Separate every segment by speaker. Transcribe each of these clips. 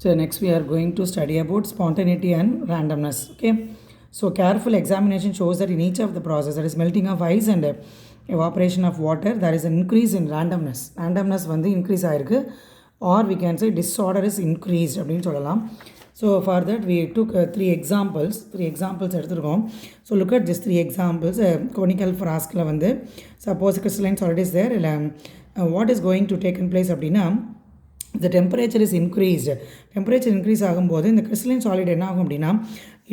Speaker 1: So next we are going to study about spontaneity and randomness. Okay. So careful examination shows that in each of the process, that is melting of ice and evaporation of water, there is an increase in randomness. Randomness வந்து increase ஆயிருக்கு, or we can say disorder is increased அப்படின்னு சொல்லலாம். So for that we took three examples எடுத்துருக்கோம். So look at just three examples. Conical flaskல வந்து suppose crystalline solid is there, what is going to take in place அப்படின்னா the temperature is increased. Temperature increase ஆகும்போது இந்த crystalline solid என்ன ஆகும் அப்படின்னா,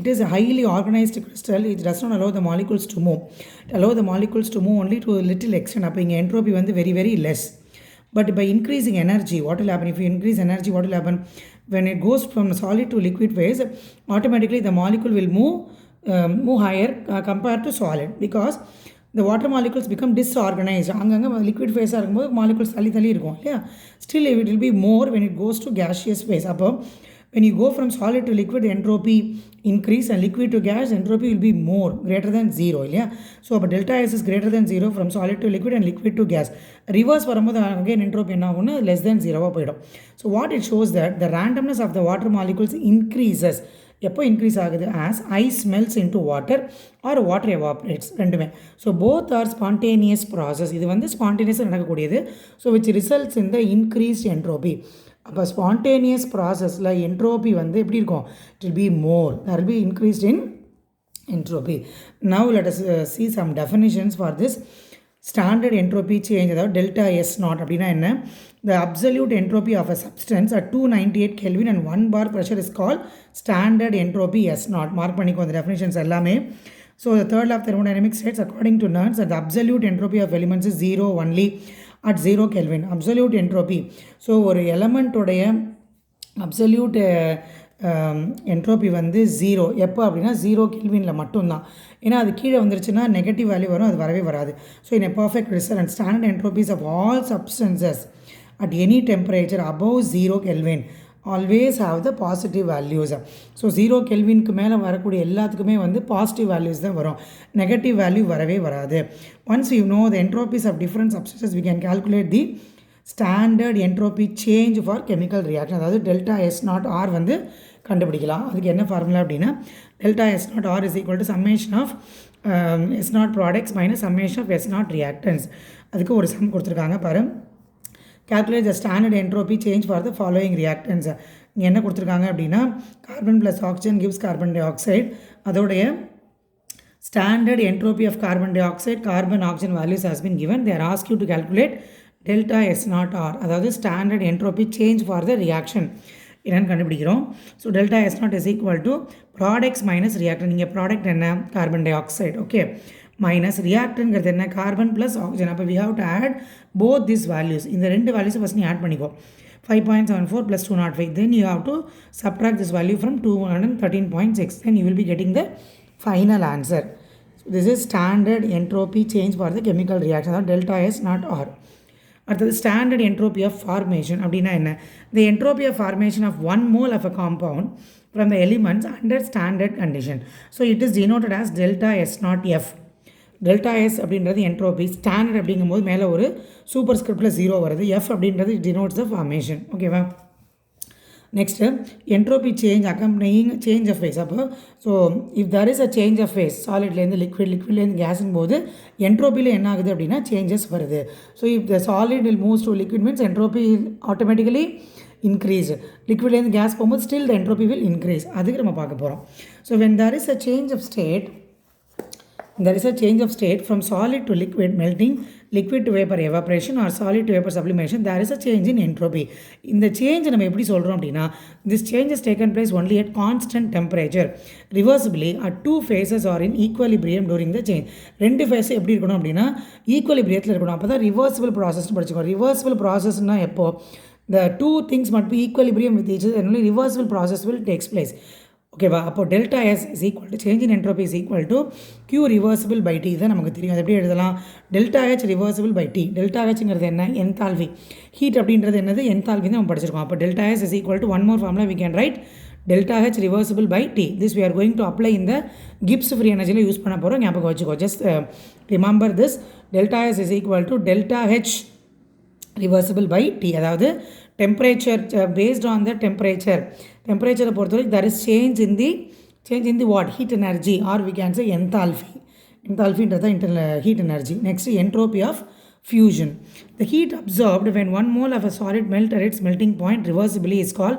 Speaker 1: it is a highly organized crystal. It does not allow the molecules to move. It allow the molecules to move only to a little extent. அப்போ இங்கே entropy வந்து very very less. But by increasing energy, what will happen? If you increase energy, what will happen? When it goes from solid to liquid phase, automatically the molecule will move higher compared to solid, because the water molecules become disorganized. அங்கங்கே liquid phase இருக்கும்போது molecules தள்ளி இருக்கும் இல்லையா. Still it will be more when it goes to gaseous phase. அப்போ when you go from solid to liquid, entropy increase, and liquid to gas, entropy will be more, greater than 0 இல்லையா. So அப்போ delta S is greater than 0 from solid to liquid and liquid to gas. Reverse வரும்போது again entropy என்ன ஆகும்னா less than 0 போயிடும். So what it shows that the randomness of the water molecules increases. எப்போ increase ஆகுது? As ice melts into water or water evaporates, ரெண்டுமே. So both are spontaneous process. இது வந்து ஸ்பான்டேனியஸாக நடக்கக்கூடியது. So which results in the increased entropy. அப்போ spontaneous ப்ராசஸில் entropy வந்து எப்படி இருக்கும்? It will be more, that will be increased in entropy. Now let us see some definitions for this standard entropy change. அதாவது delta S naught அப்படின்னா என்ன? The absolute entropy of a substance at 298 Kelvin and 1 bar pressure is called standard entropy S naught. Mark பண்ணிக்கோ அந்த definitions எல்லாமே. So the third law of thermodynamics states, according to Nernst, that the absolute entropy of elements is 0 only at 0 Kelvin. Absolute entropy. So ஒரு எலமெண்ட்டோடைய absolute entropy வந்து 0 எப்போ அப்படின்னா 0 கெல்வினில் மட்டும்தான். ஏன்னா அது கீழே வந்துருச்சுன்னா நெகட்டிவ் வேல்யூ வரும், அது வரவே வராது. So in a perfect result and standard entropies of all substances at any temperature above 0 Kelvin always have the positive values. So 0 கெல்வினுக்கு மேலே வரக்கூடிய எல்லாத்துக்குமே வந்து பாசிட்டிவ் வேல்யூஸ் தான் வரும், நெகட்டிவ் வேல்யூ வரவே வராது. Once you know the entropies of different substances we can calculate the standard entropy change for chemical reaction. அதாவது delta S naught R வந்து கண்டுபிடிக்கலாம். அதுக்கு என்ன ஃபார்முலா அப்படின்னா, delta S naught R is equal to summation of S naught products minus summation of S naught reactants. அதுக்கு ஒரு some கொடுத்துருக்காங்க பாரு. Calculate the standard entropy change for the following reactants. இங்கே என்ன கொடுத்துருக்காங்க அப்படின்னா, carbon plus oxygen gives carbon dioxide. அதோடைய standard entropy of carbon dioxide, carbon oxygen values has been given. They are asked you to calculate delta S naught R, அதாவது standard entropy change for the reaction என்னன்னு கண்டுபிடிக்கிறோம். So delta S naught is equal to products minus reactant. இங்கே product என்ன? Carbon dioxide. ஓகே, minus ரியாக்டன்கிறது என்ன? Carbon plus oxygen. அப்போ we have to add both this values. இந்த ரெண்டு வேல்யூஸை ஃபஸ்ட் நீ ஆட் பண்ணிக்கோ. 5.74 + 205. Then you have to subtract this value from 213.6. Then you will be getting the final answer. This is standard entropy change for the chemical reaction, அதாவது delta S naught R. அடுத்தது standard entropy of formation அப்படின்னா என்ன? The entropy of formation of 1 mole of a compound from the elements under standard condition. So it is denoted as delta S naught F. Delta S அப்படின்றது entropy, standard அப்படிங்கும்போது மேலே ஒரு super ஸ்கிரிப்டில் 0 வருது. F அப்படின்றது denotes the formation. ஓகேவா? Next entropy change accompanying change of phase. அப்போ so if there is a change of phase, சாலிட்லேருந்து லிக்விட்லேருந்து கேஸும் போது என்ட்ரோபியில் என்ன ஆகுது அப்படின்னா சேஞ்சஸ் வருது. So if the solid will moves to liquid means entropy automatically increase. லிக்விட்லேருந்து கேஸ் போகும்போது still the entropy will increase. அதுக்கு நம்ம பார்க்க போகிறோம். So when there is a change of state, there is a change of state from solid to liquid melting, liquid to vapor evaporation or solid to vapor sublimation, there is a change in entropy. இந்த change நம்ம எப்படி சொல்கிறோம் அப்படின்னா, this change has taken place only at constant temperature. Reversibly at 2 phases are in equilibrium during the change. ரெண்டு face எப்படி இருக்கணும் அப்படின்னா ஈக்குவலிபிரியத்தில் இருக்கணும். அப்போ தான் ரிவர்சிபிள் ப்ராசஸ்னு படிச்சுக்கோ. ரிவர்சிபிள் ப்ராசஸ்னால் எப்போ? the two things must be equilibrium with each other and only reversible process will takes place. ஓகேவா? அப்போ delta S is equal to change in entropy is equal to Q reversible by T. இதை நமக்கு தெரியும். அது எப்படி எழுதலாம்? Delta H reversible by T. Delta ஹெச்ங்கிறது என்ன? என்தால்வி. ஹீட் அப்படின்றது என்னது? என்தால்வி தான் நம்ம படிச்சிருக்கோம். அப்போ delta S is equal to one more formula we can write delta H reversible by T. This we are going to apply இந்த கிப்ஸ் ஃப்ரீ எனர்ஜியில் யூஸ் பண்ண போகிறோம். ஞாபகம் வச்சுக்கோ. Just remember this. Delta S is equal to delta H reversible by T. அதாவது temperature based on the temperature பொறுத்தவரைக்கும் there is change in the what heat energy, or we can say enthalpy ன்றது heat energy. Next, entropy of fusion. The heat absorbed when 1 mole of a solid melt at its melting point reversibly is called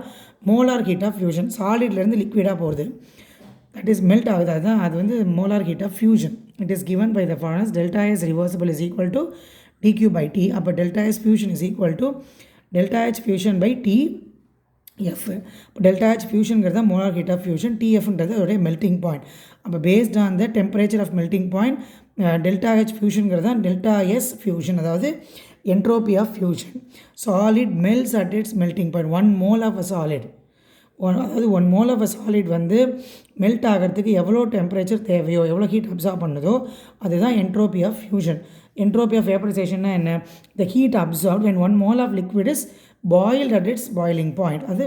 Speaker 1: molar heat of fusion. Solidல இருந்து liquid போகுது, that is melt ஆகுது, அது வந்து molar heat of fusion. It is given by the formula delta S reversible is equal to dq by t. அப்போ delta S fusion is equal to delta H fusion by T F. delta H fusion is molar heat of fusion, TF is melting point. Based on the temperature of melting point, delta H fusion is delta S fusion, that is entropy of fusion. Solid melts at its melting point. 1 mole of a solid, அதாவது 1 mole of a solid வந்து melt ஆகிறதுக்கு எவ்வளோ temperature தேவையோ, எவ்வளோ heat absorb பண்ணுதோ அதுதான் entropy of fusion. Entropy of வேப்பரைசேஷன்னா என்ன? The heat absorbed when 1 mole of liquid is boiled at its boiling point. அது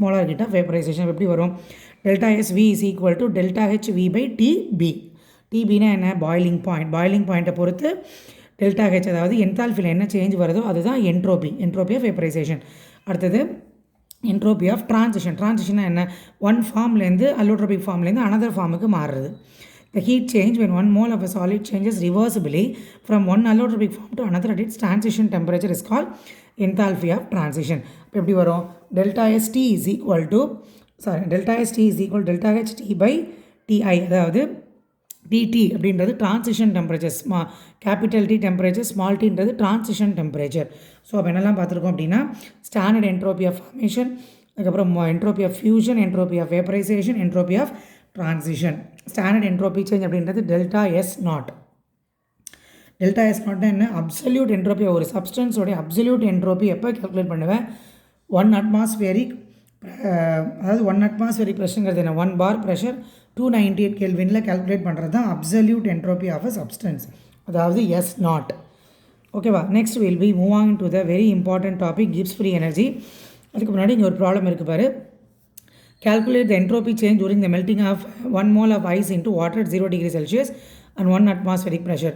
Speaker 1: மோலார் ஹீட் ஆஃப் வேப்பரைசேஷன். எப்படி வரும்? Delta S V is equal to delta H V by TB. டிபினா என்ன? Boiling point. Boiling பாயிண்ட்டை பொறுத்து delta H, அதாவது என்தால்ஃபியில் என்ன change வருதோ அதுதான் என்ட்ரோபி ஆஃப் வேப்பரைசேஷன். அடுத்தது என்ட்ரோபி ஆஃப் ட்ரான்சிஷன். ட்ரான்சிஷன்னா என்ன? ஒன் ஃபார்ம்லேருந்து அல்லோட்ரோபிக் ஃபார்ம்லேருந்து அனதர் ஃபார்முக்கு மாறுறது. The heat change when 1 mole of a solid changes reversibly from one allotropic form to another at its transition temperature is called enthalpy of transition. இப்போ எப்படி வரும்? delta ST is equal to delta HT by TI, அதாவது dt அப்படின்றது transition temperature, capital T temperature, small t ன்றது transition temperature. So அப்போ என்னெல்லாம் பார்த்துருக்கோம் அப்படின்னா, standard entropy of formation, அதுக்கப்புறம் entropy of fusion, entropy of vaporization, entropy of transition. Standard entropy change அப்படின்றது delta S naught. delta S naught என்ன? absolute entropy. ஒரு சப்ஸ்டன்ஸோடைய absolute entropy எப்போ calculate பண்ணுவேன்? 1 atmospheric, அதாவது 1 atmospheric pressureங்கிறது என்ன? 1 bar pressure 298 Kelvinல calculate பண்ணுறது தான் absolute entropy of a substance, அதாவது S naught. ஓகேவா? Next will be move on to the very important topic, Gibbs free energy. அதுக்கு முன்னாடி இங்கே ஒரு ப்ராப்ளம் இருக்குது பாரு. Calculate the entropy change during the melting of 1 mole of ice into water at 0 degree Celsius and 1 atmospheric pressure.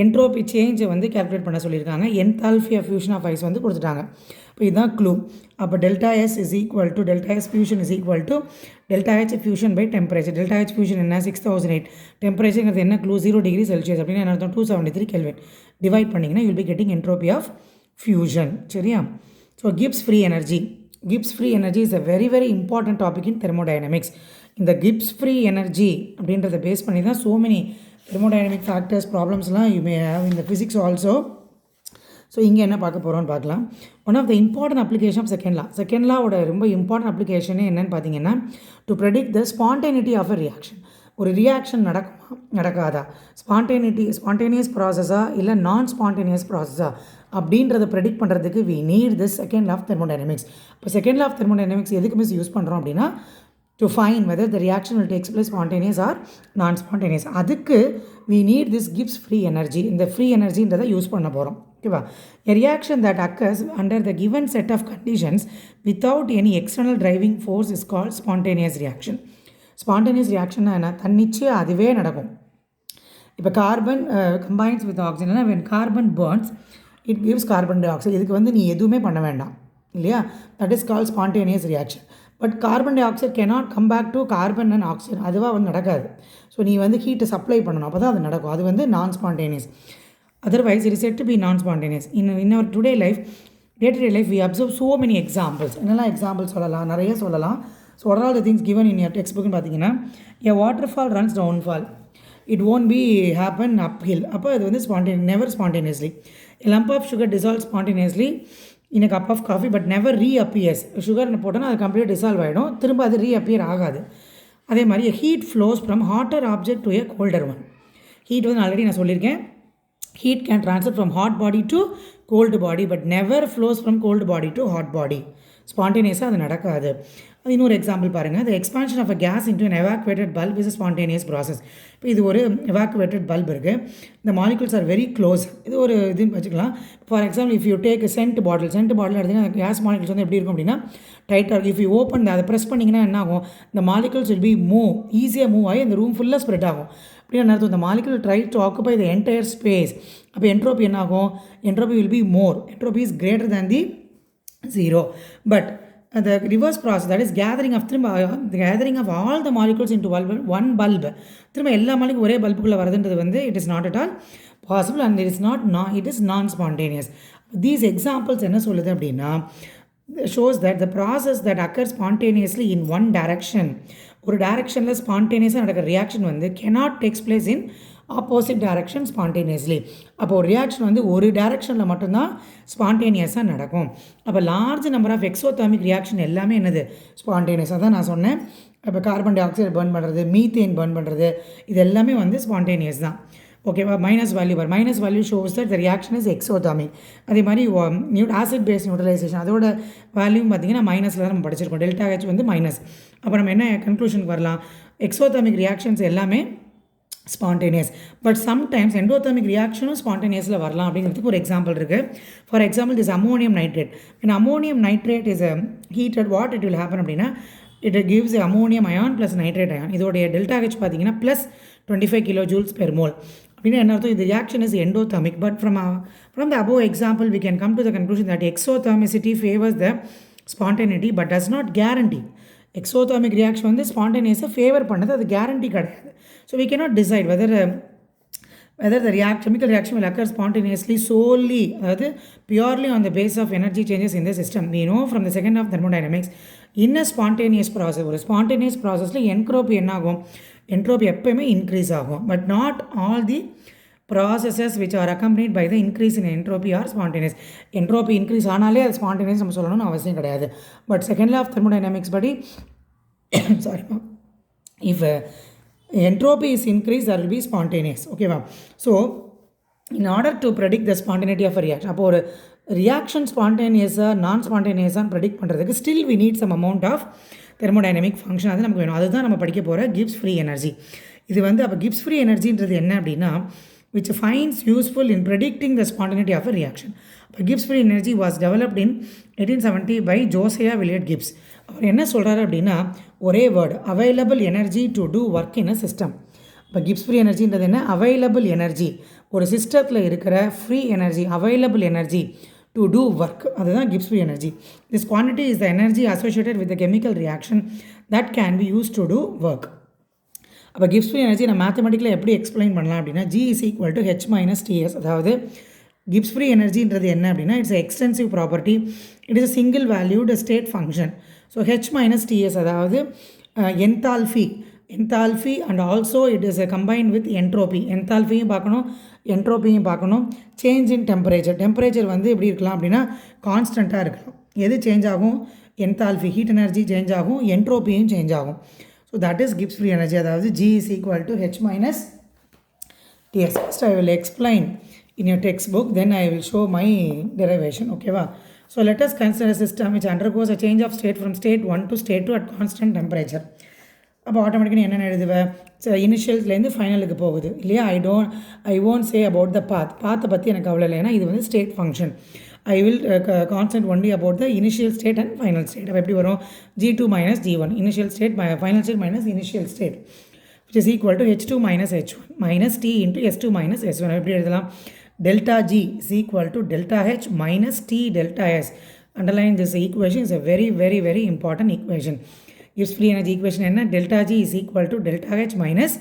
Speaker 1: Entropy change வந்து calculate பண்ண சொல்லியிருக்காங்க. Enthalpy of fusion of ice வந்து கொடுத்துட்டாங்க. இப்போ இதுதான் க்ளூ. அப்போ delta S is equal to delta S fusion is equal to delta H fusion by temperature. delta H fusion என்ன? 6008. டெம்பரேச்சர்ங்கிறது என்ன? க்ளூ 0 degree Celsius அப்படின்னா என்ன அர்த்தம்? 273 Kelvin. டிவைட் பண்ணிங்கன்னா you'll be getting entropy of fusion. சரியா? So Gibbs free energy. Gibbs free energy is a very very important topic in thermodynamics. இந்த Gibbs free energy அப்படின்றத base பண்ணி தான் so many thermodynamic factors problemsலாம் you may have in the physics also. So இங்கே என்ன பார்க்க போகிறோம்னு பார்க்கலாம். One of the important application of second லாவோட ரொம்ப இம்பார்ட்டன்ட் அப்ளிகேஷனே என்னென்னு பார்த்தீங்கன்னா, to predict the spontaneity of a reaction. ஒரு ரியாக்ஷன் நடக்குமா நடக்காதா, ஸ்பான்டேனியஸ் ப்ராசஸா இல்லை நான் ஸ்பான்டேனியஸ் ப்ராசஸா அப்படின்றத ப்ரெடிக்ட் பண்ணுறதுக்கு we need this second law of thermodynamics. இப்போ செகண்ட் லா ஆஃப் தெர்மோடைனமிக்ஸ் எதுக்கு மிஸ் யூஸ் பண்ணுறோம் அப்படின்னா, to find whether the reaction will takes place spontaneous or non spontaneous. அதுக்கு we need this Gibbs free energy. இந்த free எனர்ஜின்றதை use பண்ண போகிறோம். ஓகேவா? A reaction that occurs under the given set of conditions without any external driving force is called spontaneous reaction. Spontaneous reaction என்ன? தன்னிச்சையாக அதுவே நடக்கும். இப்போ carbon combines with oxygen, when carbon burns it gives carbon dioxide. இதுக்கு வந்து நீ எதுவுமே பண்ண வேண்டாம் இல்லையா? That is called spontaneous reaction. But carbon dioxide cannot come back to carbon and oxygen. அதுவாக வந்து நடக்காது. ஸோ நீ வந்து ஹீட்டை சப்ளை பண்ணணும், அப்போ தான் அது நடக்கும். அது வந்து நான் spontaneous. Otherwise, it is said to be non-spontaneous. In our day-to-day life, we observe so many examples. என்னெல்லாம் எக்ஸாம்பிள்ஸ் சொல்லலாம்? நிறைய சொல்லலாம். So what are all the things given in your textbook பார்த்தீங்கன்னா, a waterfall runs downfall. It won't be happen uphill. அப்போ அது வந்து never spontaneously. A lump of sugar dissolves spontaneously in a cup of coffee but never reappears. Sugar போட்டோன்னா அது complete dissolve ஆகிடும், திரும்ப அது reappear ஆகாது. அதே மாதிரி a heat flows from hotter object to a colder one. Heat வந்து already நான் சொல்லியிருக்கேன். Heat can transfer from hot body to cold body but never flows from cold body to hot body. ஸ்பான்டேனியஸாக அது நடக்காது. அது இன்னொரு எக்ஸாம்பிள் பாருங்கள். the expansion of a gas into an evacuated bulb is a spontaneous process. இப்போ இது ஒரு evacuated bulb இருக்குது. இந்த மாலிகுல்ஸ் ஆர் வெரி க்ளோஸ். இது ஒரு இதுன்னு வச்சுக்கலாம். For example if you take send பாட்டில் எடுத்திங்கன்னா கேஸ் மாலிகுல்ஸ் வந்து எப்படி இருக்கும் அப்படின்னா டைட்டாக. இஃப் யூ ஓப்பன் அதை ப்ரெஸ் பண்ணிங்கன்னா என்ன ஆகும்? இந்த மாலிகுல்ஸ் வில் பி ஈஸியாக மூவ் ஆகி அந்த ரூம் ஃபுல்லாக ஸ்ப்ரெட் ஆகும். அப்படின்னு அர்த்தம். இந்த molecule try to occupy the entire space. அப்போ என்ட்ரோபி என்ன ஆகும்? Entropy will be more. Entropy is greater than the 0. But the reverse process, that is gathering of all the molecules into one bulb, திரும்ப எல்லா மாலிக்கும் ஒரே பல்புக்குள்ளே வருதுன்றது வந்து it is not at all possible and it is non-spontaneous. These examples என்ன சொல்லுது அப்படின்னா shows that the process that occurs spontaneously in one direction, ஒரு டைரக்ஷனில் ஸ்பான்டேனியஸாக நடக்கிற ரியாக்ஷன் வந்து cannot takes place in opposite direction spontaneously. அப்போ ஒரு ரியாக்ஷன் வந்து ஒரு டைரக்ஷனில் மட்டும்தான் ஸ்பான்டேனியஸாக நடக்கும். அப்போ large number of exothermic reaction எல்லாமே என்னது ஸ்பான்டேனியஸாக தான் நான் சொன்னேன். இப்போ கார்பன் டை ஆக்சைடு பர்ன் பண்ணுறது, மீத்தேன் பர்ன் பண்ணுறது, இது எல்லாமே வந்து ஸ்பான்டேனியஸ் தான். ஓகேவா? Minus value shows that the reaction is exothermic. அதே மாதிரி ஆசிட் பேஸ் நியூட்ரலைசேஷன் அதோட வேல்யூ பார்த்திங்கன்னா மைனஸில் தான் நம்ம படிச்சிருக்கோம். டெல்டா ஹெச் வந்து மைனஸ். அப்போ நம்ம என்ன கன்க்ளூஷனுக்கு வரலாம்? எக்ஸோதெர்மிக் ரியாக்ஷன்ஸ் எல்லாமே spontaneous. But sometimes endothermic reaction spontaneously வரலாம் அப்படிங்கிறதுக்கு ஒரு எக்ஸாம்பிள் இருக்குது. For example this ammonium nitrate. when ammonium nitrate is heated, what it will happen அப்படின்னா it gives ammonium ion plus nitrate ion. இதோடைய டெல்டா ஹெச் பார்த்தீங்கன்னா plus 25 kilojoules per mole. அப்படின்னா என்ன அர்த்தம்? இது reaction is endothermic. But from the above example we can come to the conclusion that exothermicity favors the spontaneity but does not guarantee. Exothermic reaction வந்து ஸ்பான்டேனியஸாக favour பண்ணது, அது guarantee கிடையாது. So we cannot decide whether the chemical reaction will occur spontaneously solely, அதாவது purely on the basis of energy changes in the system. We know from the second of thermodynamics, in a spontaneous process, ஒரு spontaneous processல entropy என்ன ஆகும்? Entropy எப்பயுமே increase ஆகும். But not all the processes which are accompanied by the increase in entropy are spontaneous. entropy increase ஆனாலே அது spontaneous நம்ம சொல்லணும்னு அவசியம் கிடையாது. But second law of thermodynamics படி sorry, if entropy is increased there will be spontaneous. ஓகேவா? So in order to predict the spontaneity of a reaction, அப்போ ஒரு ரியாக்ஷன் ஸ்பான்டேனியஸாக நான் ஸ்பான்டேனியஸாக ப்ரெடிக்ட் பண்ணுறதுக்கு still we need some amount of thermodynamic function. அது நமக்கு வேணும். அதுதான் நம்ம படிக்க போகிற கிப்ஸ் ஃப்ரீ எனர்ஜி. இது வந்து அப்போ கிப்ஸ் ஃப்ரீ எனர்ஜின்றது என்ன அப்படின்னா which finds useful in predicting the spontaneity of a reaction. Gibbs free energy was developed in 1870 by Josiah Willard Gibbs. அவர் என்ன சொல்கிறாரு அப்படின்னா ஒரே word, available energy to do work in a system. இப்போ Gibbs free எனர்ஜின்றது என்ன? Available energy, ஒரு சிஸ்டத்தில் இருக்கிற free energy, available energy to do work, அதுதான் Gibbs free energy. This quantity is the energy associated with the chemical reaction that can be use to do work. அப்போ Gibbs free energy நான் mathematical எப்படி explain பண்ணலாம் அப்படின்னா G is equal to H minus TS. அதாவது Gibbs free எனர்ஜின்றது என்ன அப்படின்னா it's extensive property, it is single valued state function. So H minus TS அதாவது enthalpy and also it is combined with entropy. என்தால்ஃபியும் பார்க்கணும், என்ட்ரோபியும் பார்க்கணும். சேஞ்ச் இன் டெம்பரேச்சர் வந்து எப்படி இருக்கலாம் அப்படின்னா கான்ஸ்டண்ட்டாக இருக்கலாம். எது சேஞ்ச் ஆகும்? என்தால்ஃபி, ஹீட் எனர்ஜி சேஞ்ச் ஆகும், என்ட்ரோபியும் சேஞ்ச் ஆகும். So that is Gibbs free energy. அதாவது G is equal to H minus TS. First I will explain in your textbook, then I will show my derivation. Okay va? So let us consider a system which undergoes a change of state from state 1 to state 2 at constant temperature. அப்போ ஆட்டோமேட்டிக்காக என்ன எழுதுவேன்? இனிஷியல்ஸ்லேருந்து ஃபைனலுக்கு போகுது இல்லையா? ஐ won't say about the பாத்தை பற்றி எனக்கு அவ்வளோ இல்லை, ஏன்னா இது வந்து state function. I will concentrate only about the initial state and final state. அப்போ எப்படி வரும்? G2 minus G1, initial state final state minus initial state, which is equal to H2 minus H1 minus T into S2 minus S1. எப்படி எழுதலாம்? delta G is equal to delta H minus T delta S. Underline this equation, is a very very very important equation. Gibbs free energy equation என்ன? delta G is equal to delta H minus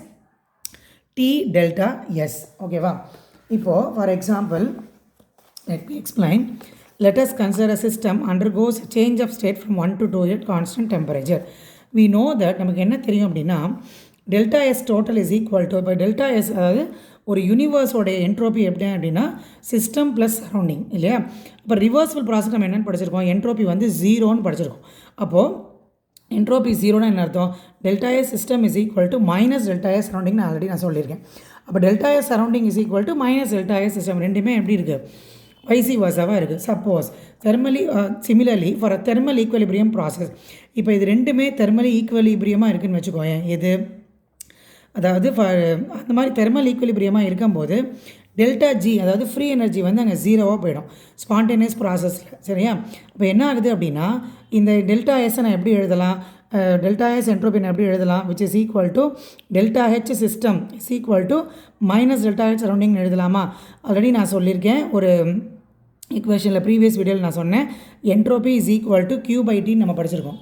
Speaker 1: T delta S. ஓகேவா? இப்போ for example, let me explain. Let us consider a system undergoes a change of state from 1 to 2 at constant temperature. We know that நமக்கு என்ன தெரியும் அப்படின்னா delta S total is equal to, இப்போ delta S அதாவது ஒரு யூனிவர்ஸோட entropy எப்படி அப்படின்னா system plus surrounding இல்லையா? இப்போ ரிவர்சிபிள் ப்ராசஸ் நம்ம என்னென்னு படிச்சிருக்கோம்? என்ட்ரோபி வந்து ஜீரோன்னு படிச்சிருக்கோம். அப்போது என்ட்ரோபி ஜீரோனா என்ன அர்த்தம்? Delta S system is equal to minus delta S surrounding already நான் சொல்லியிருக்கேன். அப்போ delta S surrounding is equal to minus delta S system, ரெண்டுமே எப்படி இருக்குது? வைசி வர்சாவாக இருக்குது. Suppose similarly for a thermal equilibrium process, இப்போ இது ரெண்டுமே தெர்மலி ஈக்குவலிபிரியமாக இருக்குதுன்னு வச்சுக்கோங்க. எது அதாவது அந்த மாதிரி தெர்மல் ஈக்குவலிபிரியமாக இருக்கும்போது டெல்டா ஜி அதாவது ஃப்ரீ எனர்ஜி வந்து அங்கே ஜீரோவாக போயிடும் ஸ்பான்டேனியஸ் ப்ராசஸில். சரியா? இப்போ என்ன ஆகுது அப்படின்னா இந்த டெல்டா எஸ்ஸை நான் எப்படி எழுதலாம்? டெல்டா எஸ் என்ட்ரோபி நான் எப்படி எழுதலாம்? Which is equal to delta H system is equal to minus delta H surrounding எழுதலாமா? ஆல்ரெடி நான் சொல்லியிருக்கேன். ஒரு ஈக்குவேஷனில் ப்ரீவியஸ் வீடியோவில் நான் சொன்னேன் entropy is equal to Q by T நம்ம படிச்சிருக்கோம்.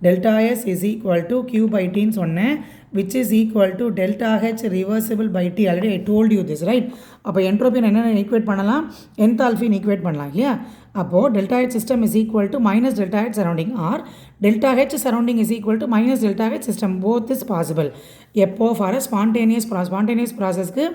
Speaker 1: delta S is equal to Q by T ன்னு சொன்னேன், which is equal to delta H reversible by T. already I told you this, right? அப்போ entropy என்ன equate பண்ணலாம், என்தால்பின்னு equate பண்ணலாம் இல்லையா. அப்போது delta H system is equal to minus delta H surrounding, or delta H surrounding is equal to minus delta H system. Both is possible. எப்போ for a spontaneous processக்கு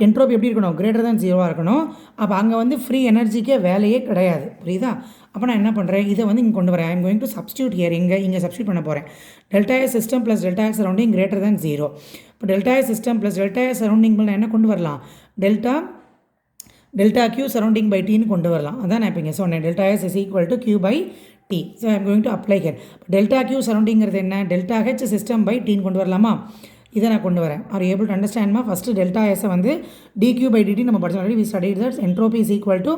Speaker 1: entropy எப்படி இருக்கணும், greater than 0 இருக்கணும். அப்போ அங்கே வந்து ஃப்ரீ எனர்ஜிக்கே வேலையே கிடையாது, புரியுதா. அப்போ நான் என்ன பண்ணுறேன், இதை வந்து இங்கே கொண்டு வரேன். I am going to substitute here, இங்கே சப்ஸ்டியூட் பண்ண போகிறேன். Delta S system plus delta S surrounding greater than 0. இப்போ delta S system plus delta S surrounding நான் என்ன கொண்டு வரலாம், டெல்டா Q சரௌண்டிங் பை Tன்னு கொண்டு வரலாம். அதான் நான் இப்போ இங்கே சொன்னேன், delta S is equal to Q by T. So I am going to apply here. Delta Q சரௌண்டிங்கிறது என்ன, டெல்டா H சிஸ்டம் பை Tன்னு கொண்டு வரலாமா. இதை நான் கொண்டு வரேன். ஆர் ஏபிள் டு அண்டர்ஸ்டாண்ட்மா. ஃபஸ்ட்டு டெல்டா எஸ்ஸை வந்து dQ by dt நம்ம படிச்சோம் already. We studied that entropy is equal to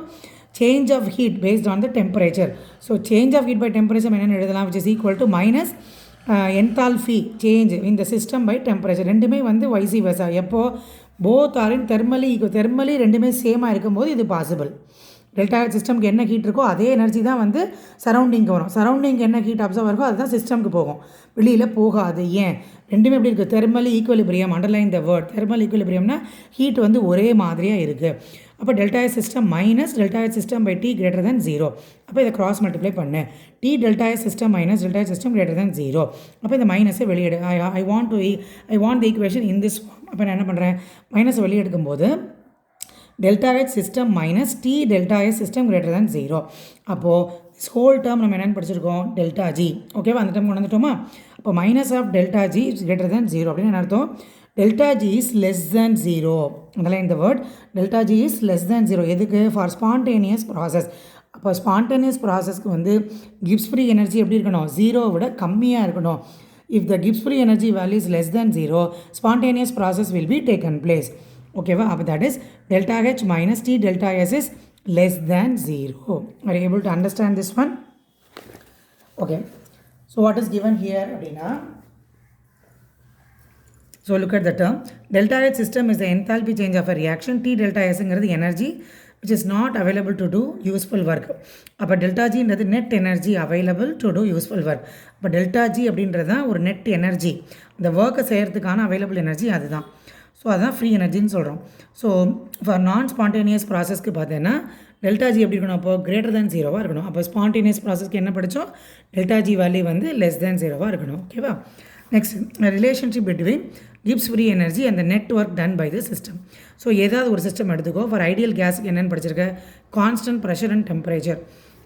Speaker 1: change of heat based on the temperature. So change of heat by temperature என்னென்னு எழுதலாம், which is equal to minus enthalpy change in the system by temperature. ரெண்டுமே வந்து vice versa. எப்போது both are in thermally ரெண்டுமே சேமாக இருக்கும்போது இது possible. Delta சிஸ்டம்க்கு என்ன ஹீட் இருக்கோ அதே எனர்ஜி தான் வந்து சரௌண்டிங்க்கு வரும். சரௌண்டிங்க்கு என்ன ஹீட் அப்சர்வ் இருக்கோ அதுதான் சிஸ்டம்க்கு போகும், வெளியில் போகாது. ஏன், ரெண்டுமே எப்படி இருக்குது, thermal equilibrium. Underline the word thermal ஈக்குவலிபிரியம்னா ஹீட் வந்து ஒரே மாதிரியாக இருக்குது. அப்போ delta S system minus delta S system by T greater than 0. அப்போ இதை கிராஸ் மல்டிப்ளை பண்ணேன். T delta S system minus delta S system greater than 0. அப்போ இந்த மைனஸை வெளியிடு. I want the equation in this form. அப்போ நான் என்ன பண்ணுறேன், மைனஸை வெளியெடுக்கும்போது delta H system minus T delta S system greater than 0. அப்போது this whole term நம்ம என்னென்னு படிச்சிருக்கோம், delta G. ஓகேவா, அந்த டைம் கொண்டு வந்துட்டோமா. அப்போ minus of delta G is greater than 0 அப்படின்னு என்ன அர்த்தம், delta G is less than 0. அதெல்லாம் இந்த word delta G is less than 0 எதுக்கு, ஃபார் ஸ்பான்டேனியஸ் ப்ராசஸ். அப்போ ஸ்பான்டேனியஸ் ப்ராசஸ்க்கு வந்து கிப்ஸ் ஃப்ரீ எனர்ஜி எப்படி இருக்கணும், 0 விட கம்மியாக இருக்கணும். If the Gibbs free energy value is less than 0, spontaneous process will be taken place. ஓகேவா. அப்போ that is delta H minus T delta S is less than 0. Are you able to understand this one? Okay. So what is given here அப்படின்னா, so look at the term. Delta H system is the enthalpy change of a reaction. T delta S ங்கிறது energy which is not available to do useful work. அப்போ delta G ன்றது net energy available to do useful work. அப்போ delta G அப்படின்றது தான் ஒரு net energy, இந்த ஒர்க்கை செய்கிறதுக்கான அவைலபிள் எனர்ஜி அதுதான். ஸோ அதுதான் ஃப்ரீ எனர்ஜின்னு சொல்கிறோம். ஸோ ஃபார் நான் ஸ்பான்டேனியஸ் ப்ராசஸ்க்கு பார்த்தீங்கன்னா டெல்டா ஜி எப்படி இருக்கணும், அப்போது கிரேட்டர் தேன் 0 இருக்கணும். அப்போ ஸ்பான்டேனியஸ் ப்ராசஸ்க்கு என்ன படித்தோம், டெல்டா ஜி வேல்யூ வந்து லெஸ் தேன் 0 இருக்கணும். ஓகேவா. Next relationship between Gibbs free energy and the net work done by the system. So ஏதாவது ஒரு சிஸ்டம் எடுத்துக்கோ. ஃபார் ஐடியல் கேஸுக்கு என்னென்னு படிச்சிருக்க, கான்ஸ்டன்ட் ப்ரெஷர் அண்ட் டெம்பரேச்சர்.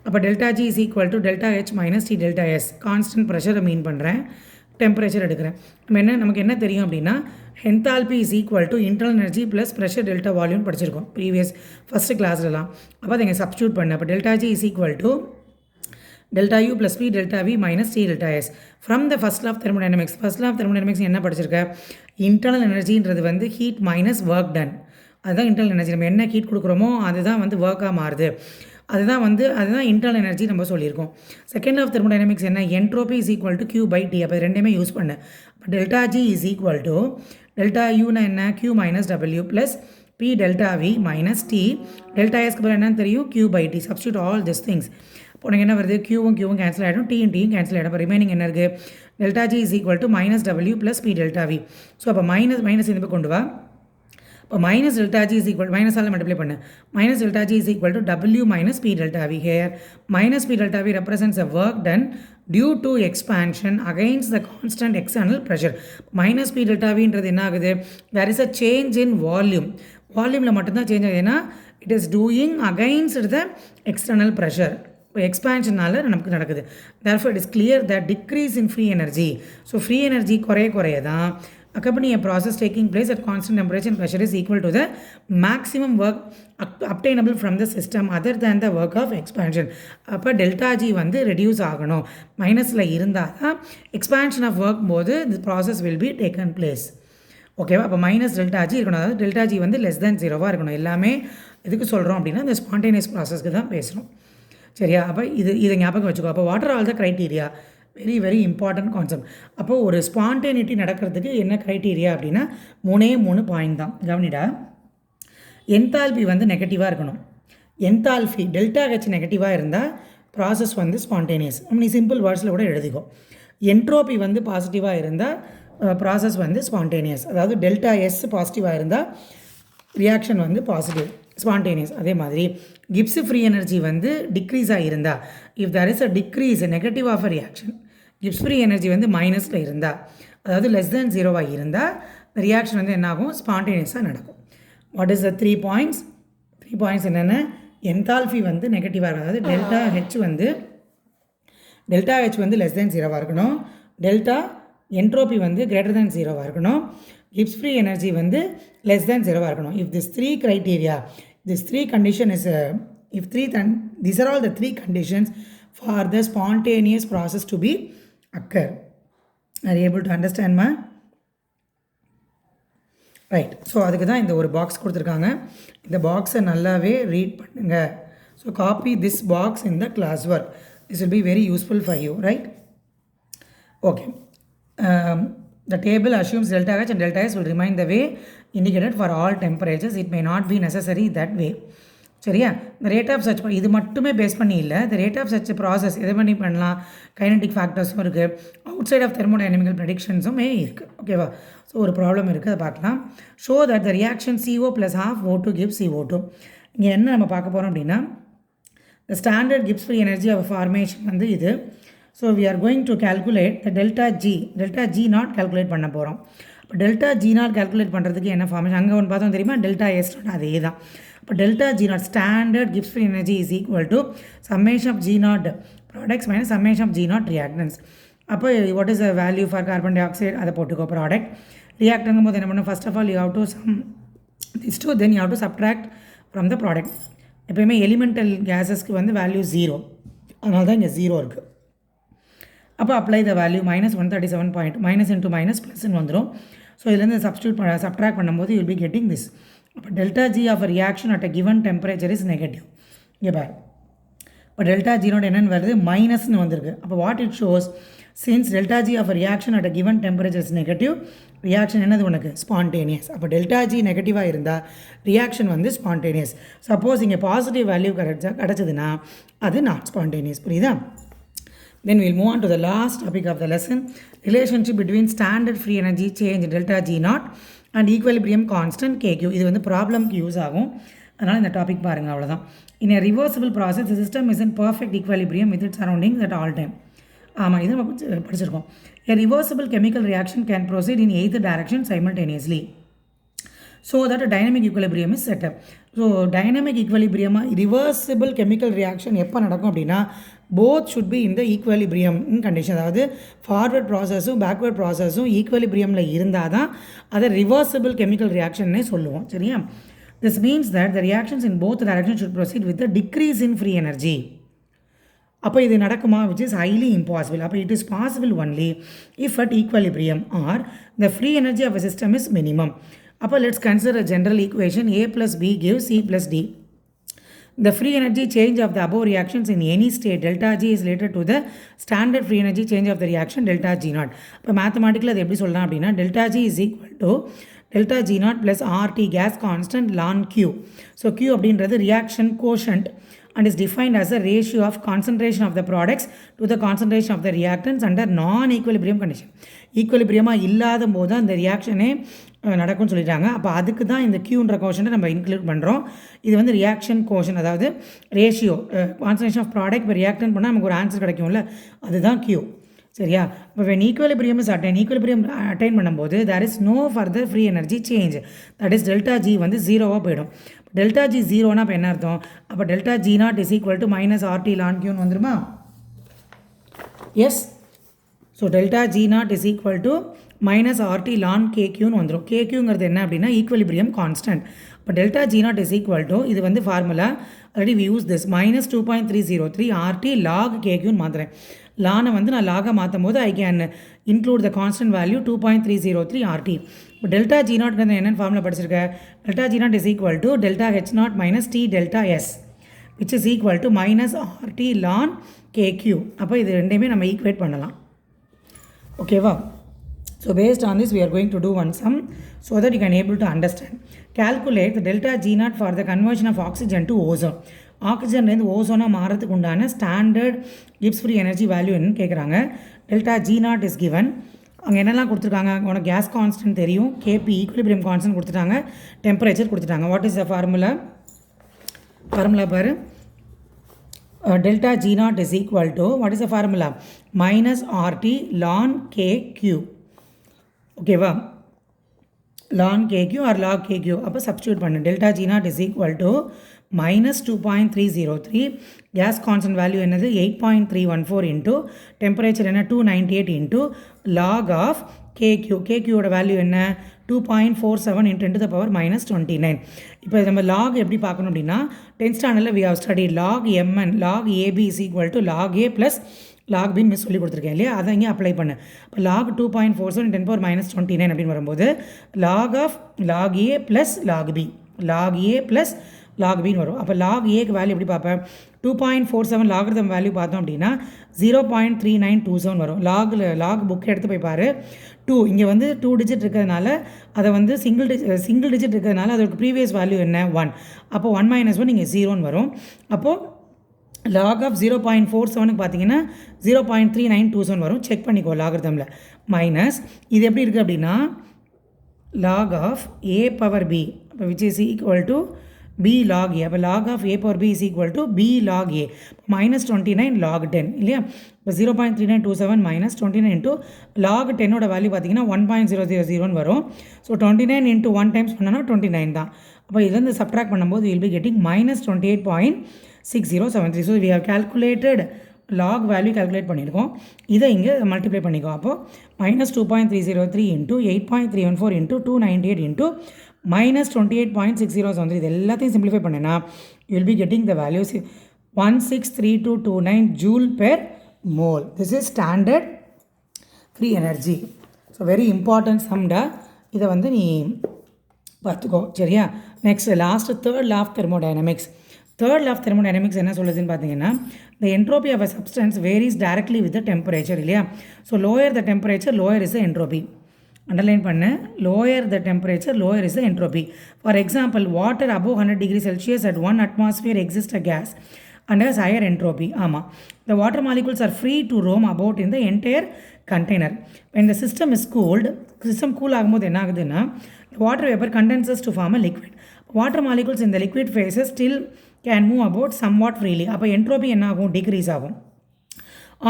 Speaker 1: அப்போ delta G is equal to delta H minus T delta S. Constant ப்ரெஷரை mean பண்ணுறேன், temperature எடுக்கிறேன். நமக்கு என்ன தெரியும் அப்படின்னா, enthalpy is equal to internal energy plus pressure delta volume படிச்சிருக்கோம் ப்ரீவியஸ் ஃபஸ்ட்டு கிளாஸ்லாம். அப்போ அதை இங்கே சப்ஸ்டியூட் பண்ணேன். அப்போ delta G is equal to delta U plus P delta V minus T delta S from the first law of thermodynamics. First law of thermodynamics என்ன படிச்சிருக்க, internal எனர்ஜின்றது வந்து ஹீட் மைனஸ் ஒர்க் டன். அதுதான் internal energy. நம்ம என்ன heat கொடுக்குறோமோ அதுதான் வந்து ஒர்க்காக மாறுது. அதுதான் இன்டர்னல் எனர்ஜி நம்ம சொல்லியிருக்கோம். செகண்ட் ஆஃப் தெர்மோடைனமிக்ஸ் என்ன, entropy is equal to Q by T. அப்போ ரெண்டுமே யூஸ் பண்ணு. அப்போ delta G is equal to delta யூனா என்ன, Q minus W plus P delta V minus T. Delta எஸ்க்கு பதில் என்னன்னு தெரியும், Q by T. Substitute all this things. இப்போ உனக்கு என்ன வருது, Qவும் கேன்சல் ஆகிடும், Tயும் கேன்சல் ஆகிடும். அப்போ ரிமைனிங் என்ன இருக்குது, delta G is equal to minus W plus P delta V. So அப்போ மைனஸ் இந்த கொண்டு வா. இப்போ minus delta G is equal, மைனஸால் மல்டிப்ளை பண்ணு, minus delta G is equal to W minus P delta V. Here minus P delta V represents a work done due to expansion against the constant external pressure. Minus P delta Vன்றது என்ன ஆகுது, there is a change in volume. வால்யூமில் மட்டும்தான் change ஆகுது. ஏன்னா it is doing against the external pressure. இப்போ எக்ஸ்பேன்ஷனால் நமக்கு நடக்குது. therefore it is clear that decrease in free energy. So free energy குறைய தான் accompany a process taking place at constant temperature and pressure is equal to the maximum work obtainable from the system other than the work of expansion. அப்போ delta G வந்து reduce ஆகணும், மைனஸில் இருந்தால் தான் expansion of work போது the process will be taken place. ஓகேவா. அப்போ minus delta G இருக்கணும், அதாவது டெல்டா ஜி வந்து லெஸ் தேன் 0 இருக்கணும். எல்லாமே எதுக்கு சொல்கிறோம் அப்படின்னா இந்த ஸ்பான்டேனியஸ் ப்ராசஸ்க்கு தான் பேசுகிறோம். சரியா. அப்போ இதை ஞாபகம் வச்சுக்கோ. அப்போ what are all the criteria, very very important concept. அப்போது ஒரு ஸ்பான்டேனிட்டி நடக்கிறதுக்கு என்ன க்ரைட்டீரியா அப்படின்னா 3 பாயிண்ட் தான். கவனிடா, என்தால்பி வந்து நெகட்டிவாக இருக்கணும், என்தால்ஃபி டெல்டா ஹெச் நெகட்டிவாக இருந்தால் ப்ராசஸ் வந்து ஸ்பான்டேனியஸ். நீ சிம்பிள் வேர்ட்ஸில் கூட எழுதிக்கோ. என்ட்ரோபி வந்து பாசிட்டிவாக இருந்தால் ப்ராசஸ் வந்து ஸ்பான்டேனியஸ். அதாவது டெல்டா எஸ் பாசிட்டிவாக இருந்தால் ரியாக்ஷன் வந்து பாசிட்டிவ் ஸ்பான்டேனியஸ். அதே மாதிரி கிப்ஸ் ஃப்ரீ எனர்ஜி வந்து டிக்ரீஸாக இருந்தால், if there is a decrease negative of a reaction, Gibbs free energy வந்து மைனஸில் இருந்தால், அதாவது லெஸ் தென் 0 இருந்தால் ரியாக்ஷன் வந்து என்னாகும், ஸ்பான்டேனியஸாக நடக்கும். What is the 3 points? 3 points என்னென்ன? என்தால்ஃபி வந்து நெகட்டிவாக இருக்கும், அதாவது டெல்டா ஹெச் வந்து லெஸ் தென் 0 இருக்கணும், டெல்டா என்ட்ரோபி வந்து கிரேட்டர் தென் 0 இருக்கணும், கிப்ஸ் ஃப்ரீ எனர்ஜி வந்து less than 0 இருக்கணும். If this 3 criteria, this 3 condition is these are all the 3 conditions for the spontaneous process to be occur. Are you able to understand, ma? Right. So அதுக்கு தான் இந்த ஒரு box கொடுத்துருக்காங்க. இந்த பாக்ஸை நல்லாவே ரீட் பண்ணுங்க. So copy this box in the class work. This will be very useful for you, right? Okay. The table assumes delta H and delta S will remain the way indicated for all temperatures. It may not be necessary that way. சரியா? இந்த rate of search இது மட்டுமே base பண்ணி இல்லை, இந்த rate of search process எதை பண்ணி பண்ணலாம், கைனடிக் ஃபேக்டர்ஸும் இருக்குது, அவுட் சைட் ஆஃப் தெர்மோடைனமிக்கல் ப்ரெடிக்ஷன்ஸுமே இருக்குது. ஓகேவா? ஸோ ஒரு ப்ராப்ளம் இருக்குது, அதை பார்க்கலாம். Show that the reaction CO + ½ O2 gives CO2. இங்கே என்ன நம்ம பார்க்க போகிறோம் அப்படின்னா, the standard Gibbs free energy of formation வந்து இது. So we are going to calculate the delta G naught calculate பண்ண போகிறோம். இப்போ டெல்டா G நாட் calculate பண்ணுறதுக்கு என்ன ஃபார்மேஷன், அங்கே ஒன்று பார்த்தோம் தெரியுமா, டெல்டா S நாட், அதே தான். இப்போ delta G nought standard Gibbs free energy is equal to summation of G nought products minus summation of G nought reactants. அப்போ what is the value for carbon dioxide, அதை போட்டுக்கோ. Product ரியாக்டங்கும் போது என்ன பண்ணணும், first of all you have to sum this two, then you have to subtract from the product. எப்போயுமே elemental கேஸஸ்க்கு வந்து வேல்யூ 0, அதனால தான் இங்கே 0 இருக்குது. அப்போ apply the value -137 minus into minus ப்ளஸ்ன்னு வந்துடும். ஸோ இதுலேருந்து சப்ட்ராக்ட் பண்ணும்போது யூல் பி கெட்டிங் திஸ். அப்போ delta G of reaction at a given temperature is negative. இங்கே பாரு, இப்போ டெல்டா ஜீனோட என்னென்னு வருது, மைனஸ்னு வந்திருக்கு. அப்போ what it shows, since delta G of reaction at a given temperature is negative, reaction என்னது உனக்கு, ஸ்பான்டேனியஸ். அப்போ டெல்டா G நெகட்டிவாக இருந்தால் ரியாக்ஷன் வந்து ஸ்பான்டேனியஸ். சப்போஸ் இங்கே பாசிட்டிவ் வேல்யூ கிடச்சதுன்னா அது நாட் ஸ்பான்டேனியஸ். புரியுதா? Then we'll move on to the last topic of the lesson, relationship between standard free energy change delta G naught and equilibrium constant KQ. இது வந்து ப்ராப்ளம்க்கு use ஆகும், அதனால் இந்த topic பாருங்கள், அவ்வளோதான். In a reversible process, the system is in perfect equilibrium with its surroundings at all time. ஆமாம், இது நம்ம படிச்சிருக்கோம். A reversible chemical reaction can proceed in either direction simultaneously, so that a dynamic equilibrium is set up. So dynamic equilibrium reversible chemical reaction எப்போ நடக்கும் அப்படின்னா, both should be இந்த equilibrium condition. அதாவது forward ப்ராசஸும் பேக்வர்ட் ப்ராசஸும் ஈக்குவலிபிரியமில் இருந்தால் தான் அதை ரிவர்சிபிள் கெமிக்கல் ரியாக்ஷன்னே சொல்லுவோம். சரியா? This means that the reactions in both direction should proceed with the decrease in free energy. அப்போ இது நடக்குமா, விச் இஸ் ஹைலி இம்பாசிபிள். அப்போ it is possible only if at equilibrium are the free energy of a system is minimum. அப்போ let's consider a general equation A plus B gives C plus D. The free energy change of the above reactions in any state delta G is related to the standard free energy change of the reaction delta G naught. இப்போ mathematical அது எப்படி சொல்லலாம் அப்படின்னா, delta G is equal to delta G naught plus RT gas constant ln Q. So Q அப்படின்றது reaction quotient and is defined as a ratio of concentration of the products to the concentration of the reactants under non-equilibrium condition. ஈக்குவலிபிரியமாக இல்லாத போது அந்த ரியாக்ஷனே நடக்கும்னு சொல்லிட்டாங்க. அப்போ அதுக்கு தான் இந்த கியூன்ற கோஷனை நம்ம இன்க்ளூட் பண்ணுறோம். இது வந்து ரியாக்ஷன் கோஷன், அதாவது ரேஷியோ கான்சன்ட்ரேஷன் ஆஃப் ப்ராடக்ட் இப்போ ரியாக்டன் பண்ணால் நமக்கு ஒரு ஆன்சர் கிடைக்கும்ல, அதுதான் கியூ. சரியா? இப்போ when equilibrium is attained, equilibrium attain பண்ணும்போது there is no further free energy change, that is delta G வந்து 0வாக போயிடும். டெல்டா G 0னா இப்போ என்ன அர்த்தம், அப்போ delta G naught is equal to -RT ln Qன்னு வந்துருமா? Yes. So delta G naught is equal to -RT ln KQன்னு வந்துடும். KQங்கிறது என்ன அப்படின்னா ஈக்குவலிபிரியம் கான்ஸ்டன்ட். இப்போ delta G naught is equal to, இது வந்து formula already we use this, -2.303 RT log KQன்னு மாற்றுறேன். லானை வந்து நான் லாகாக மாற்றும் போது I can include the constant value 2.303 RT. இப்போ டெல்டா G நாட்ங்கிறது என்னென்னு ஃபார்முலா படிச்சிருக்கேன், delta G naught is equal to delta H naught minus T delta S which is equal to -RT ln KQ. அப்போ இது ரெண்டையுமே நம்ம ஈக்குவேட் பண்ணலாம். ஓகேவா? So based on this we are going to do one sum so that you can able to understand. Calculate the delta G naught for the conversion of oxygen to ozone. ஆக்சிஜன்லேருந்து ஓசோனாக மாறதுக்கு உண்டான standard Gibbs free energy value என்னன்னு கேட்குறாங்க. Delta G naught is given. அங்கே என்னெல்லாம் கொடுத்துருக்காங்க, உனக்கு case constant தெரியும், KP equilibrium constant கொடுத்துட்டாங்க, temperature கொடுத்துட்டாங்க. வாட் இஸ் த ஃபார்முலா பாரு. Delta G naught is equal to, what is the formula? Minus RT ln KQ. Okay, va? Ln KQ or log KQ. அப்போ substitute பண்ணு. Delta G naught is equal to minus 2.303. Gas constant value என்னது 8.314 into temperature என்ன 298 into log of KQ. KQ ஓட value என்ன 2.47 into 10 to the power minus 29. இப்போ நம்ம log எப்படி பார்க்கணும் அப்படின்னா 10th standardல we have studied log mn log AB is equal to log A plus log B miss சொல்லி கொடுத்துருக்கேன் இல்லையா, அதை இங்கே அப்ளை பண்ணு. இப்போ log 2.47 10 power minus 29 அப்படின்னு வரும்போது log of log A plus log B log A plus log B வரும். அப்போ log Aக்கு வேல்யூ எப்படி பார்ப்பேன் 2.47 லாகரிதம் வேல்யூ பார்த்தோம் அப்படின்னா 0.3927 வரும். லாக் புக் எடுத்து போய் பாரு. 2 இங்கே வந்து 2 டிஜிட் இருக்கிறதுனால அதை வந்து சிங்கிள் டிஜிட் இருக்கிறதுனால அதோட ப்ரீவியஸ் வேல்யூ என்ன 1. அப்போ 1 - 1 இங்கே 0ன்னு வரும். அப்போது log of 0.47க்கு பார்த்தீங்கன்னா 0.3927 வரும். செக் பண்ணிக்கோ லாகரிதமில். மைனஸ் இது எப்படி இருக்குது அப்படின்னா log of a power b which is equal to b log a. அப்போ log of a power b is equal to b log a minus 29 log 10 இல்லையா. இப்போ 0.3927 minus 29 into log 10ஓட வேல்யூ பார்த்தீங்கன்னா 1.000 வரும். ஸோ 29 into 1 times பண்ணோன்னா 29 தான். அப்போ இதுலேருந்து subtract பண்ணும்போது will be getting minus 28.6073. So we have calculated log value calculate பண்ணியிருக்கோம். இதை இங்கே மல்டிப்ளை பண்ணிக்கோ. அப்போது minus 2.303 into 8.314 into 298 into minus 28.6073. இது எல்லாத்தையும் சிம்பிளிஃபை பண்ணேன்னா you will be getting the values 163229 joule per mole. This is standard free energy. So very important sumடா, இதை வந்து நீ பார்த்துக்கோ சரியா. Next last third law of thermodynamics. Third law of thermodynamics என்ன சொல்லுதுன்னு பார்த்தீங்கன்னா the entropy of a substance varies directly with the temperature இல்லையா. So lower the temperature lower is the entropy. Underline பண்ணு, lower the temperature lower is the entropy. For example, water above 100 degrees Celsius at 1 atmosphere exists a gas and has higher entropy. ஆமாம், the water molecules are free to roam about in the entire container. When the system is cooled, system cool ஆகும்போது என்ன ஆகுதுன்னா the water vapor condenses to form a liquid. Water molecules in the liquid phases still can move about somewhat freely. அப்போ entropy என்ன ஆகும், degrees ஆகும்.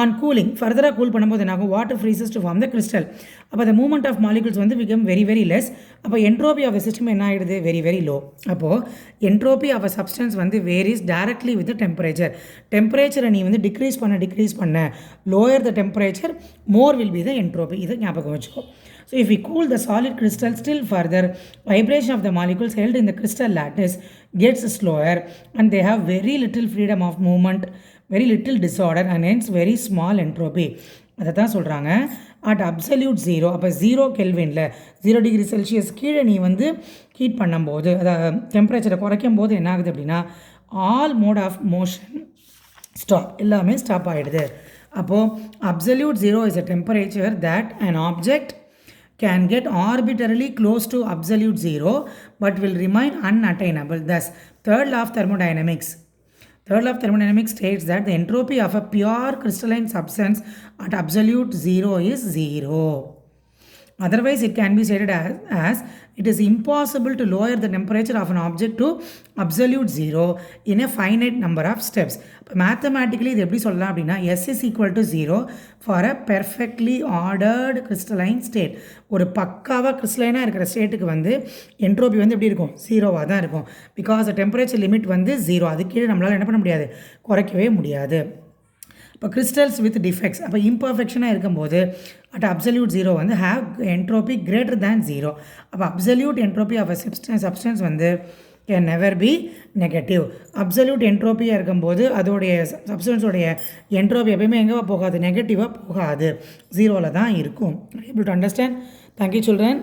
Speaker 1: On cooling, ஃபர்தராக cool பண்ணும்போது என்ன ஆகும், water freezes to form the crystal. அப்போ the movement of molecules வந்து become very very less. அப்போ entropy of a system என்ன ஆகிடுது, very very low. அப்போது entropy of a substance வந்து varies directly with the temperature. டெம்பரேச்சரை நீ வந்து டிக்ரீஸ் பண்ண lower the temperature more will be the entropy. இதை ஞாபகம் வச்சுக்கோ. So if we cool the solid crystal still further, vibration of the molecules held in the crystal lattice gets slower and they have very little freedom of movement, very little disorder and hence very small entropy. அதை தான் சொல்கிறாங்க at absolute zero. அப்போ 0 கெல்வினில் 0 degree Celsius கீழே நீ வந்து heat பண்ணும்போது, அதாவது டெம்பரேச்சரை குறைக்கும் போது என்ன ஆகுது அப்படின்னா all mode of motion stop, எல்லாமே ஸ்டாப் ஆகிடுது. அப்போது absolute zero is a temperature that an object can get arbitrarily close to absolute zero but will remain unattainable. Thus, third law of thermodynamics states that the entropy of a pure crystalline substance at absolute zero is zero. Otherwise, it can be stated as it is impossible to lower the temperature of an object to absolute zero in a finite number of steps. Mathematically, இது எப்படி சொல்லலாம் அப்படின்னா S is equal to 0 for a perfectly ordered crystalline state. ஒரு பக்காவாக கிறிஸ்டலைனாக இருக்கிற ஸ்டேட்டுக்கு வந்து entropy வந்து எப்படி இருக்கும், ஜீரோவாக தான் இருக்கும். பிகாஸ் டெம்பரேச்சர் லிமிட் வந்து 0, அது கீழே நம்மளால் என்ன பண்ண முடியாது, குறைக்கவே முடியாது. இப்போ கிறிஸ்டல்ஸ் வித் டிஃபெக்ட்ஸ், அப்போ இம்பர்ஃபெக்ஷனாக இருக்கும்போது அட் அப்சல்யூட் ஜீரோ வந்து have entropy greater than zero. அப்போ அப்சல்யூட் என்ட்ரோபி ஆஃப் சப்ஸ்டன்ஸ் வந்து can never be negative. Absolute என்ட்ரோப்பியாக இருக்கும்போது அதோடைய சப்ஸ்டன்ஸோடைய என்ட்ரோபி எப்பயுமே எங்கே போகாது, நெகட்டிவாக போகாது, ஜீரோவில் தான் இருக்கும். Able to understand? Thank you children.